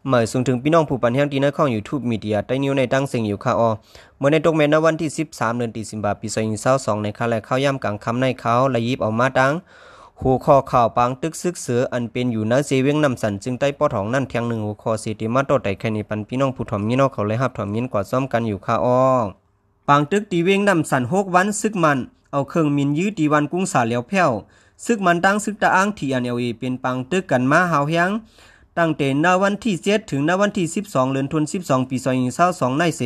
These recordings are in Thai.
หมายส่งถึงพี่น้องผู้ปันแห่งที่ในข้องยูทูบมีเดียได้นิวในตั้งเสียงอยู่ค่ะอเมื่อในตกเมนวันที่13เดือนสิงหาคมปี2022ในค่าและข้าวย่ำกลางคำในเขาและยิบออกมาดังหัวข้อข่าวปังตึกซึกเสืออันเป็นอยู่ในเซเวียงนำสันจึงได้ปอทองนั่นเทียงหนึ่งหัวข้อเสติมาโตแต่แค่นี้ปันพี่น้องผู้ถ่อมยินเอาเขาเลยหับถ่อมยินกว่าซ้อมกันอยู่ค่ะปังตึกตีเวียงนำสัน6วันซึกมันเอาเครื่องมินยื้อตีวันกุ้งสาเหลียวแผ่วซึกมันตั้งซึกตะอ้างที่NLAเป็นปังตึกกันมาหาวแฮงตั้งแต่ณวันที่7ถึงณวันที่12เดือนธันวาคมปี2022ในเส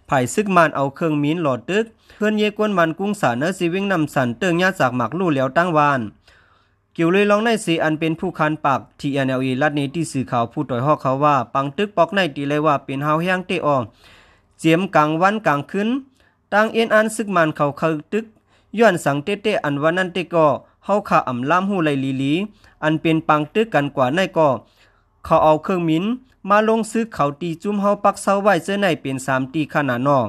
ภายซึกมันเอาเครื่องมินหลอดตึกเพื่อนเยกวนมันกุ้งสาเนซีวิ่งนำสันเติงญาจากหมักลู่แล้วตั้งวานเกี่ยวเลยลองในเสอันเป็นผู้คันปากที่NLAรัฐนี้ที่สื่อข่าวผู้ต่อยฮอกเขาว่าปังตึกปอกในตีเลยว่าเป็นหาวแฮงเตออเจียมกลางวันกลางคืนตั้งเอ็นอันซึกมันเขาตึกย้อนสังเตอันวันนั้นเตก็เฮาขาอ่ำล้ำหูไหลลีอันเป็นปังตึกกันกว่าในก็เขาเอาเครื่องมินมาลงซื้อเขาตีจุ่มเฮาปักเสาไว้เสื้อในเป็น3ตีขนาดนอ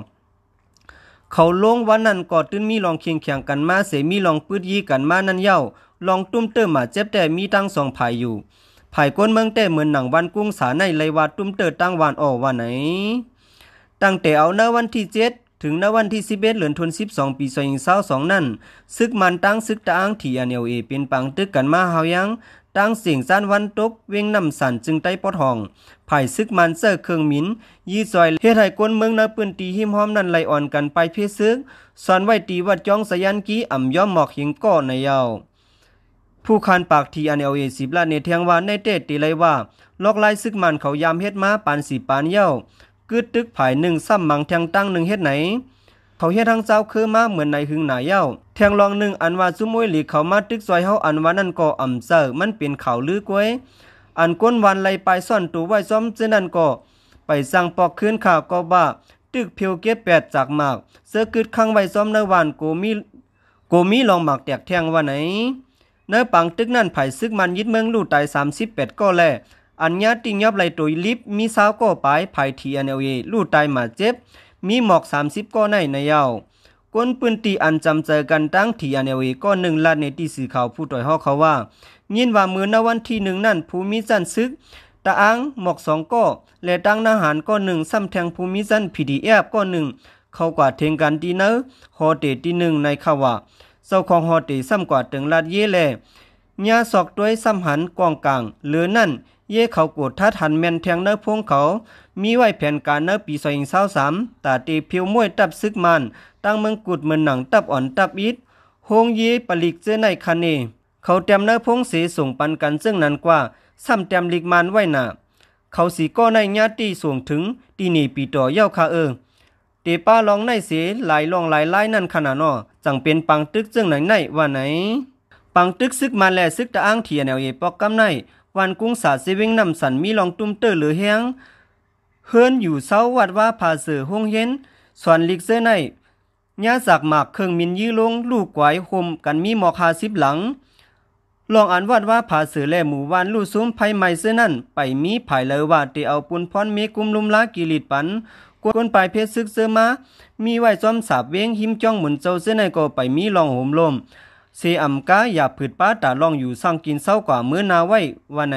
เขาลงวันนั้นก็ตื้นมีลองเคียงกันมาเสมีลองปืดยีกันมานั่นเย้าลองตุ้มเติมมาเจ็บแต่มีตั้ง2ภายอยู่ภายก้นเมืองแต่เหมือนหนังวันกุ้งสาในเลยว่าตุ้มเติตั้งวานออกว่าไหนตั้งแต่เอาณวันที่7ถึงณวันที่11เดือนธันวาคมปี2022นั้นซึกมันตั้งซึกตะอ้างที่NLAเป็นปังตึกกันมาเฮายังตั้งเสียงซ่านวันตกเวงนำสันจึงใต้ปอทองภายซึกมันเซอร์เครื่องมินยีซอยเฮ็ดให้คนเมืองในปืนตีหิมหอมนั้นไหลอ่อนกันไปเพซึกสอนไว้ตีวัดจ้องสยันกี้อ่ำย่อมหมอกหิงก่อในเยาผู้คันปากที่NLA10ล้านในเทียงว่าในเตตีเลยว่าลอกลายซึกมันเขายามเฮ็ดมาปานสิปานเย้ากึดตึกภาย1ซ้ำมังแทงตั้ง1เฮ็ดไหนเขาเฮ็ดทางเจ้าคือมาเหมือนในหึงหนาเย้าแทงลอง1อันว่าซุมวยหลีเขามาตึกซอยเฮาอันว่านั่นก็อ่ำเซอมันเป็นข่าวลือกวยอันก้นวันไล่ไปซ่อนตัวไว้ซ้อมเจ้านั่นก็ไปสั่งปอกคืนข่าวก็ว่าตึกเพียวเก็บ8จากหมากเสื้อกึดข้างไว้ซ้อมในวันโกมีลองหมากแตกแทงว่าไหนเนื้อปังตึกนั่นไผซึกมันยึดเมืองลู่ตาย38ก็แลอันญาติยับไหลตัวลิฟมีสาวก็ไปไผที่NLAลู่ตายมาเจ็บมีหมอก30ก็ในเยาก้นปืนตีอันจำเจอกันตั้งที่NLAก็1ล้านในที่สื่อข่าวผู้ต่อยฮอกเขาว่ายินว่ามื้อณวันที่1นั่นภูมิจันซึกตะอังหมอก2ก็และตั้งทหารก็1ซ้ำแทงภูมิจัน PDF ก็1เข้ากว่าเทงกันที่เนอฮอเตที่1ในข่าวว่าเจ้าของฮอเตซ้ำกว่าตึงลาดเยแลญาศอกด้วยซ้ำหันกองกลางเหลือนั่นเย่เขากดทัดหันแม่นแทงเนื้อพงเขามีไว้แผนการเนื้อปี2023ตาตีเพียวมวยตับซึกมันตั้งเมืองกุดเหมือนหนังตับอ่อนตับอิดโฮงเย่ปลิกเจอในคันเนเขาเต็มเนื้อพงเสส่งปันกันซึ่งนั้นกว่าซ้ำเต็มลิกมันไว้หนาเขาสีก็ในญาติส่งถึงตีนีปีต่อเย้าคาเตป้าลองในเสหลายลองหลายไล่นั่นขนาดนอจังเป็นปังตึกซึ่งไหนว่าไหนปังตึกซึกมันแลซึกตะอ้างที่NLAปอกกำในวันกุ้งสาเซวิงนำสันมีลองตุ้มเตอร์หรือแฮงเฮิรนอยู่เศร้าวัดว่าผาเสือห้องเย็นสวนลิกเซอร์ในญาจากหมากเครื่องมินยื้อลงลูกไกวคมกันมีหมอก50หลังลองอ่านวัดว่าผาเสือและหมู่วานลู่ซุ้มไผใหม่เสื้อนั่นไปมีภายเลยว่าเตเอาปุนพรเมกุมลุมลากิริตปันกวนปลายเพชรซึกเสือมามีไว้จอมสาบเวงหิมจ้องหมุนเจ้าเสื้อในก็ไปมีลองโหมลมเซอำกาอย่าผืดป้าตาลองอยู่สร้างกินเศร้ากว่ามื้อนาไว้ว่าไหน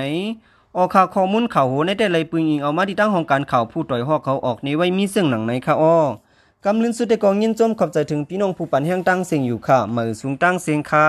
ออกข่าวข้อมูลข่าวโหในแต่ไรปืนยิงเอามาที่ตั้งของการข่าวผู้ต่อยฮอกเขาออกในไว้มีเสื่องหนังไหนค่ะกำลืนสุดแต่กองยินจมขอบใจถึงพี่น้องผู้ปันแห่งตั้งเสียงอยู่ค่ะมือสูงตั้งเสียงค่ะ